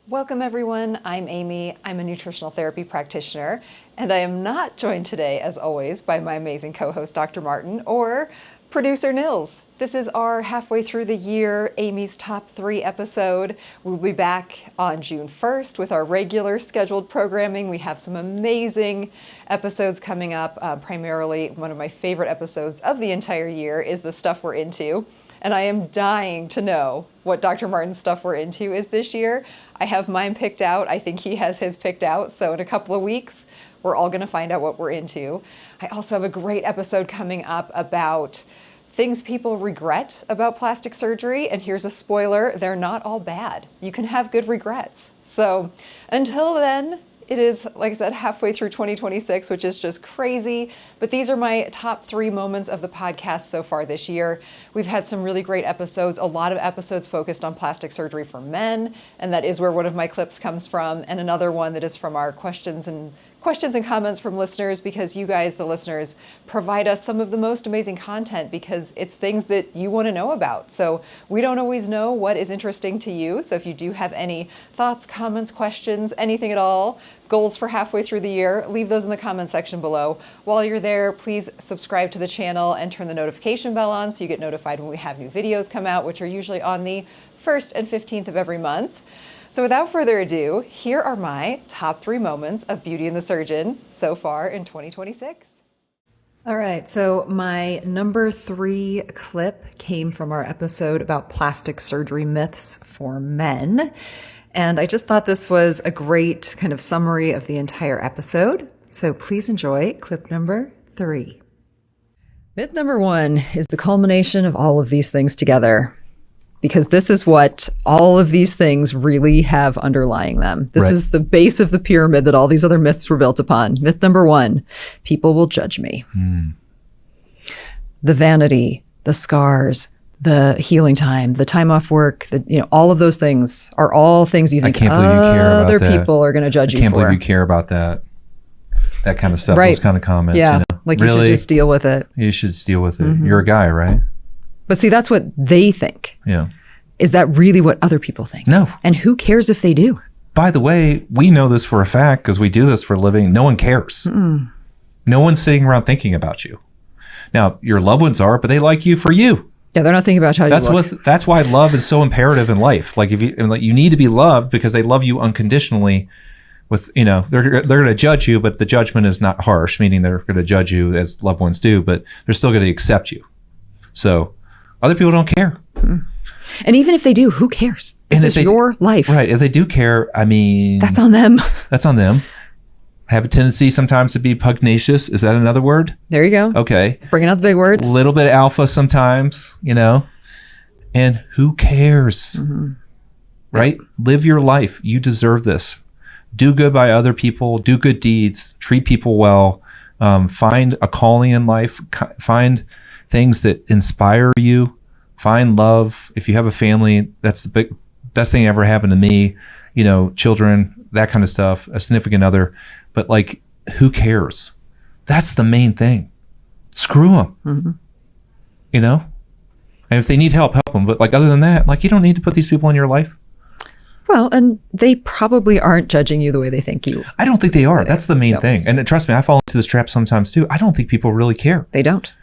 Welcome everyone, I'm Amy. I'm a nutritional therapy practitioner, and I am not joined today, as always, by my amazing co-host, Dr. Martin, or producer Nils. This is our halfway through the year, Amy's Top 3 episode. We'll be back on June 1st with our regular scheduled programming. We have some amazing episodes coming up. Primarily, one of my favorite episodes of the entire year is the stuff we're into. And I am dying to know what Dr. Martin's stuff we're into is this year. I have mine picked out. I think he has his picked out. So in a couple of weeks, we're all going to find out what we're into. I also have a great episode coming up about things people regret about plastic surgery. And here's a spoiler, they're not all bad. You can have good regrets. So until then, it is, like I said, halfway through 2026, which is just crazy. But these are my top 3 moments of the podcast so far this year. We've had some really great episodes, a lot of episodes focused on plastic surgery for men. And that is where one of my clips comes from. And another one that is from our questions and comments from listeners, because you guys, the listeners, provide us some of the most amazing content because it's things that you want to know about. So we don't always know what is interesting to you. So if you do have any thoughts, comments, questions, anything at all, goals for halfway through the year, leave those in the comment section below. While you're there, please subscribe to the channel and turn the notification bell on so you get notified when we have new videos come out, which are usually on the 1st and 15th of every month. So without further ado, here are my top 3 moments of Beauty and the Surgeon so far in 2026. All right, so my number 3 clip came from our episode about plastic surgery myths for men. And I just thought this was a great kind of summary of the entire episode. So please enjoy clip number 3. Myth number 1 is the culmination of all of these things together, because this is what all of these things really have underlying them. This is the base of the pyramid that all these other myths were built upon. Myth number 1, people will judge me. The vanity, the scars, the healing time, the time off work, all of those things are all things you think other people are going to judge you for. I can't believe you care about that kind of stuff, those kind of comments. Yeah, like really? You should just deal with it. You should just deal with it. You're a guy, right? But see, that's what they think. Yeah. Is that really what other people think? No. And who cares if they do? By the way, we know this for a fact because we do this for a living. No one cares. No one's sitting around thinking about you. Now, your loved ones are, but they like you for you. Yeah, they're not thinking about how you look. That's why love is so imperative in life. Like you need to be loved because they love you unconditionally. They're going to judge you, but the judgment is not harsh, meaning they're going to judge you as loved ones do, but they're still going to accept you. So other people don't care. And even if they do, who cares? This is your life. Right. If they do care, I mean... That's on them. That's on them. I have a tendency sometimes to be pugnacious. Is that another word? There you go. Okay. Bringing out the big words. A little bit alpha sometimes, And who cares? Right? Live your life. You deserve this. Do good by other people. Do good deeds. Treat people well. Find a calling in life. Find things that inspire you. Find love. If you have a family, that's the best thing that ever happened to me. Children, that kind of stuff, a significant other. But who cares? That's the main thing. Screw them. And if they need help, help them. But other than that, you don't need to put these people in your life. Well, and they probably aren't judging you the way they think you. I don't think they are. That's the main thing. And trust me, I fall into this trap sometimes too. I don't think people really care. They don't.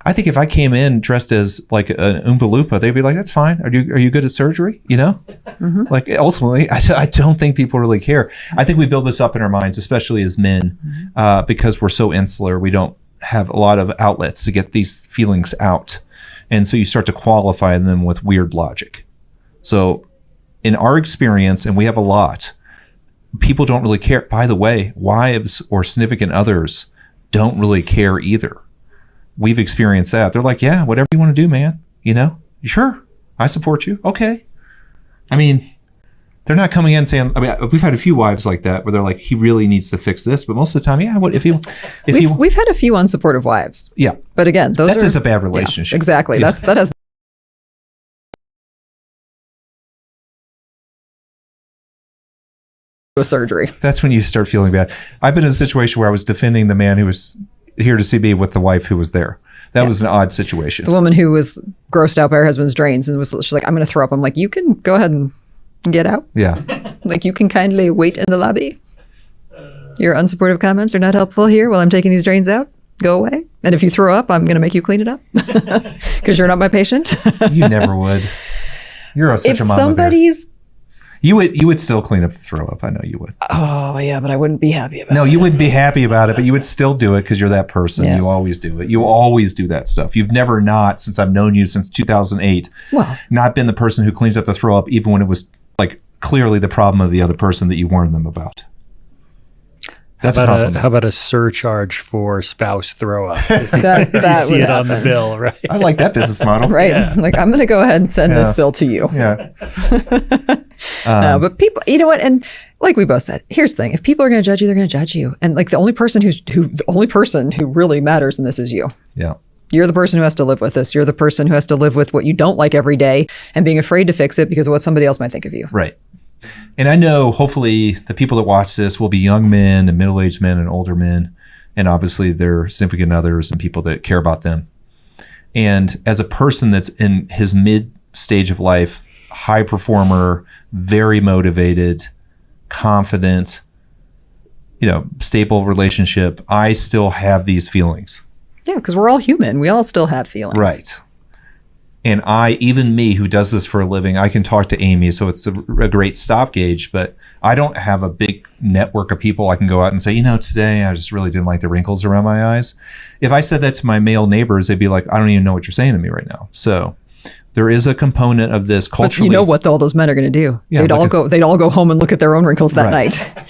I think if I came in dressed as an Oompa Loompa, they'd be like, that's fine. Are you good at surgery? Ultimately, I don't think people really care. I think we build this up in our minds, especially as men, because we're so insular. We don't have a lot of outlets to get these feelings out. And so you start to qualify them with weird logic. So in our experience, and we have a lot, people don't really care. By the way, wives or significant others don't really care either. We've experienced that. They're like, yeah, whatever you want to do, man. Sure, I support you. Okay. I mean, they're not coming in saying, we've had a few wives like that where they're like, he really needs to fix this. But most of the time, yeah, what if we've had a few unsupportive wives. Yeah. But again, that's just a bad relationship. Yeah, exactly. Yeah. That has a surgery. That's when you start feeling bad. I've been in a situation where I was defending the man who was here to see me with the wife who was there. That was an odd situation. The woman who was grossed out by her husband's drains and she's like, I'm going to throw up. I'm like, you can go ahead and get out. Yeah. Like, you can kindly wait in the lobby. Your unsupportive comments are not helpful here while I'm taking these drains out. Go away. And if you throw up, I'm going to make you clean it up because you're not my patient. You never would. You're such If a mama bear. somebody's, You would still clean up the throw up. I know you would. oh yeah, but I wouldn't be happy about No, it. you wouldn't be happy about it, but you would still do it because you're that person. Yeah. You always do it. You always do that stuff. You've never not, since I've known you since 2008, Well, not been the person who cleans up the throw up, even when it was like clearly the problem of the other person that you warned them about. That's a compliment. How about a surcharge for spouse throw up? that You see would it on the happen. bill, right? I like that business model. Right. Yeah. Like, I'm going to go ahead and send this Yeah. bill to you. Yeah. No, but people, you know what? And like we both said, here's the thing: if people are going to judge you, they're going to judge you. And like, the only person who really matters in this is you. Yeah. You're the person who has to live with this. You're the person who has to live with what you don't like every day and being afraid to fix it because of what somebody else might think of you. Right. And I know hopefully the people that watch this will be young men and middle-aged men and older men, and obviously their significant others and people that care about them. And as a person that's in his mid stage of life, high performer, very motivated, confident, stable relationship, I still have these feelings. Yeah, because we're all human. We all still have feelings. Right. And even me who does this for a living, I can talk to Amy, so it's a great stop gauge, but I don't have a big network of people I can go out and say, today I just really didn't like the wrinkles around my eyes. If I said that to my male neighbors, they'd be like, I don't even know what you're saying to me right now. So there is a component of this But culturally. you know what all those men are going to do? Yeah, they'd all go home and look at their own wrinkles that Right. night.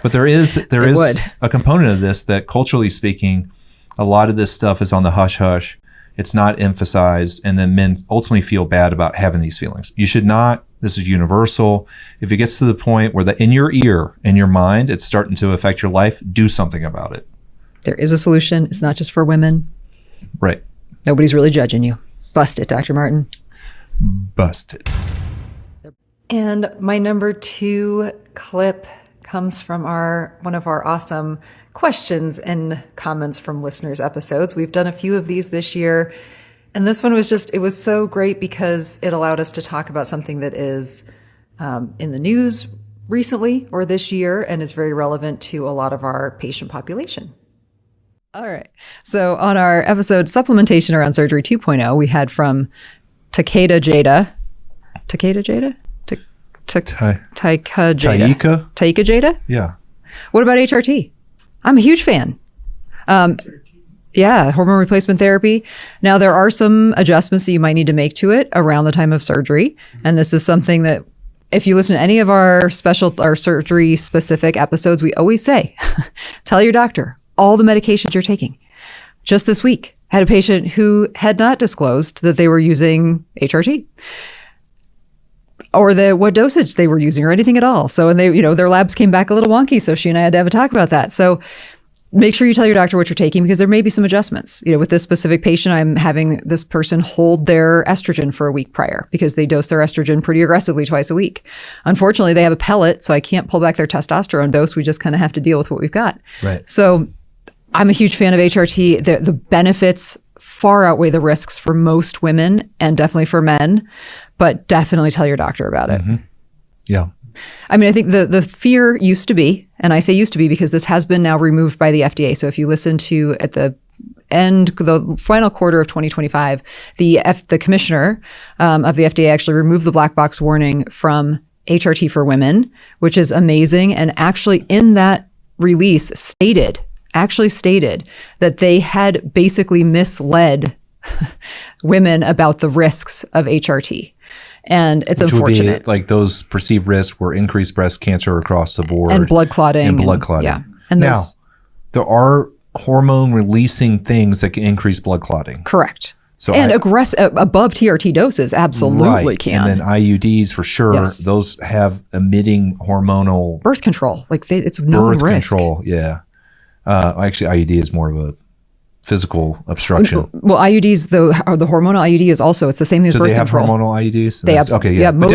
But there is would. a component of this that culturally speaking, a lot of this stuff is on the hush hush. It's not emphasized, and then men ultimately feel bad about having these feelings. You should not. This is universal. If it gets to the point where in your ear, in your mind, it's starting to affect your life, do something about it. There is a solution. It's not just for women. Right. Nobody's really judging you. Bust it, Dr. Martin. Busted. And my number 2 clip comes from one of our awesome questions and comments from listeners episodes. We've done a few of these this year. And this one was it was so great because it allowed us to talk about something that is in the news recently or this year and is very relevant to a lot of our patient population. All right. So on our episode Supplementation Around Surgery 2.0, we had from Takeda Jada. Takeda Jada? Taika Jada. Taika Jada? Yeah. What about HRT? I'm a huge fan. Yeah, hormone replacement therapy. Now, there are some adjustments that you might need to make to it around the time of surgery. And this is something that if you listen to any of our surgery specific episodes, we always say, tell your doctor all the medications you're taking. Just this week, I had a patient who had not disclosed that they were using HRT or what dosage they were using or anything at all. So, and their labs came back a little wonky. So she and I had to have a talk about that. So make sure you tell your doctor what you're taking because there may be some adjustments. With this specific patient, I'm having this person hold their estrogen for a week prior because they dose their estrogen pretty aggressively twice a week. Unfortunately, they have a pellet, so I can't pull back their testosterone dose. We just kind of have to deal with what we've got. Right. So I'm a huge fan of HRT. The benefits far outweigh the risks for most women and definitely for men, but definitely tell your doctor about it. Mm-hmm. Yeah. I mean, I think the fear used to be, and I say used to be because this has been now removed by the FDA. So if you listen to at the final quarter of 2025, the commissioner of the FDA actually removed the black box warning from HRT for women, which is amazing. And actually in that release stated that they had basically misled women about the risks of HRT. And it's Which unfortunate. would be like those perceived risks were increased breast cancer across the board. And blood clotting. Yeah. And now, those, there are hormone releasing things that can increase blood clotting. correct. So And above TRT doses absolutely can. And then IUDs for sure. Yes. Those have emitting hormonal Birth control. It's known birth risk. control. Yeah. Actually, IUD is more of a physical obstruction. Well, IUDs, the hormonal IUD is also, it's the same thing as So birth they have control. hormonal IUDs? They have, Okay, yeah. But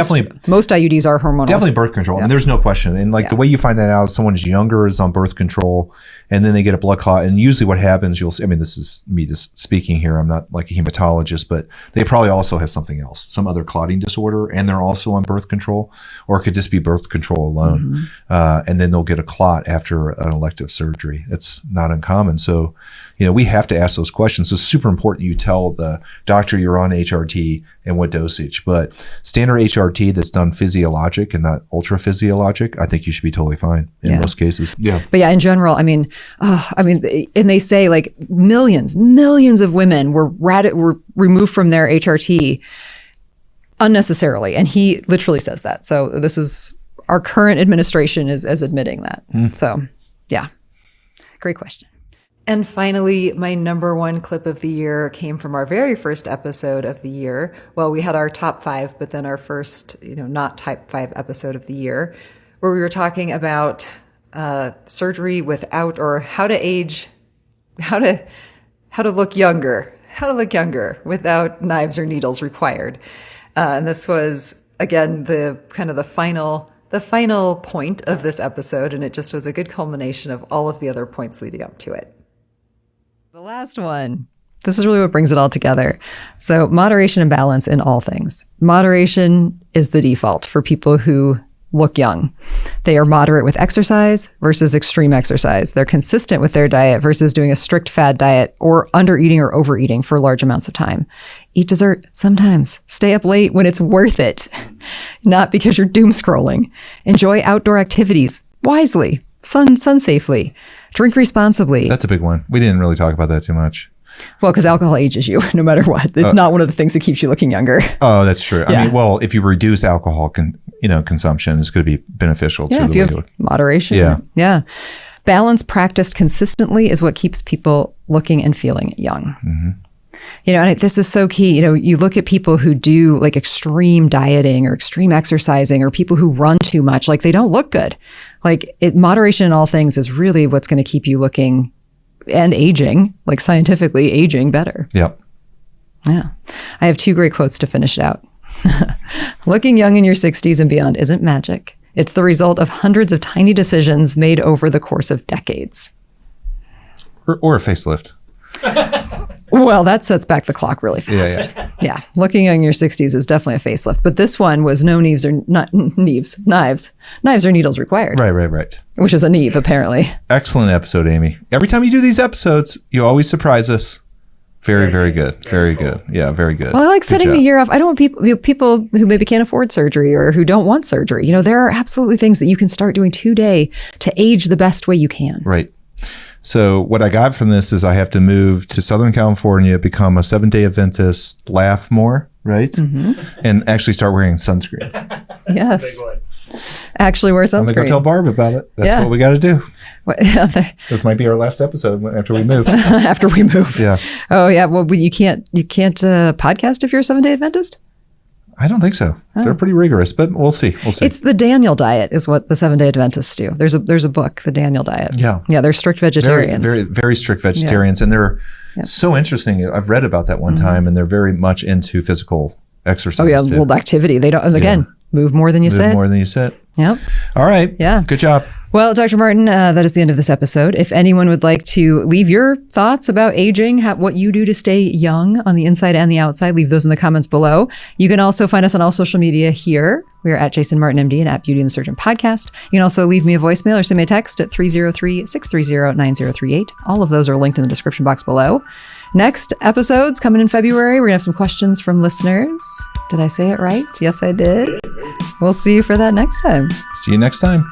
most IUDs are hormonal. definitely birth control. I mean, there's no question. And like the way you find that out, someone is younger, is on birth control, and then they get a blood clot. And usually what happens, you'll see, I mean, this is me just speaking here. I'm not like a hematologist, but they probably also have something else, some other clotting disorder, and they're also on birth control, or it could just be birth control alone. And then they'll get a clot after an elective surgery. It's not uncommon. So, you know, we have to ask those questions. It's super important you tell the doctor you're on HRT and what dosage. But standard HRT that's done physiologic and not ultra physiologic, I think you should be totally fine in most cases. Yeah. But yeah, in general, I mean, and they say like millions of women were removed from their HRT unnecessarily. And he literally says that. So this is, our current administration is admitting that. So yeah, great question. And finally, my number one clip of the year came from our very first episode of the year. Well, we had our top 5, but then our first, not top 5 episode of the year, where we were talking about surgery without, or how to age, how to look younger without knives or needles required. And this was, again, the final point of this episode, and it just was a good culmination of all of the other points leading up to it. The last one. This is really what brings it all together. So moderation and balance in all things. Moderation is the default for people who look young. They are moderate with exercise versus extreme exercise. They're consistent with their diet versus doing a strict fad diet or under-eating or overeating for large amounts of time. Eat dessert sometimes. Stay up late when it's worth it, not because you're doom scrolling. Enjoy outdoor activities wisely, sun safely. Drink responsibly. That's a big one. We didn't really talk about that too much. Well, because alcohol ages you no matter what. It's not one of the things that keeps you looking younger. Oh, that's true. Yeah. I mean, well, if you reduce alcohol consumption, it's going to be beneficial to Yeah, if the you weight. have moderation. Yeah. Yeah. Balance practiced consistently is what keeps people looking and feeling young. And this is so key. You look at people who do like extreme dieting or extreme exercising, or people who run too much, like they don't look good. Like moderation in all things is really what's going to keep you looking and aging, like scientifically aging better. Yep. Yeah. I have 2 great quotes to finish it out. Looking young in your 60s and beyond isn't magic. It's the result of hundreds of tiny decisions made over the course of decades. Or a facelift. Well, that sets back the clock really fast. Yeah. Looking young in your 60s is definitely a facelift. But this one was no knives or needles required. Right. Which is a Neve, apparently. Excellent episode, Amy. Every time you do these episodes, you always surprise us. Very good. Very good. Yeah, very good. Well, I like Good setting job. the year off. I don't want people who maybe can't afford surgery or who don't want surgery. There are absolutely things that you can start doing today to age the best way you can. Right. So what I got from this is I have to move to Southern California, become a 7-day Adventist, laugh more, right? And actually start wearing sunscreen. Yes. Actually wear I'm going to go sunscreen. tell Barb about it. That's Yeah. what we got to do. After This might be our last episode after we move. we move. Yeah. Oh yeah. Well, you can't podcast if you're a 7-day Adventist. I don't think so. They're pretty rigorous, but we'll see. It's the Daniel diet is what the 7-day Adventists do. There's a book, The Daniel Diet. Yeah. Yeah. They're strict vegetarians. Very strict vegetarians. And they're so interesting. I've read about that one time, and they're very much into physical exercise. Oh yeah. too. Well, activity. They don't, and again, move more than you Move sit. more than you sit. Yep. All right. Yeah. Good job. Well, Dr. Martin, that is the end of this episode. If anyone would like to leave your thoughts about aging, what you do to stay young on the inside and the outside, leave those in the comments below. You can also find us on all social media here. We are at Jason Martin MD and at Beauty and the Surgeon Podcast. You can also leave me a voicemail or send me a text at 303-630-9038. All of those are linked in the description box below. Next episodes coming in February. We're going to have some questions from listeners. Did I say it right? Yes, I did. We'll see you for that next time. See you next time.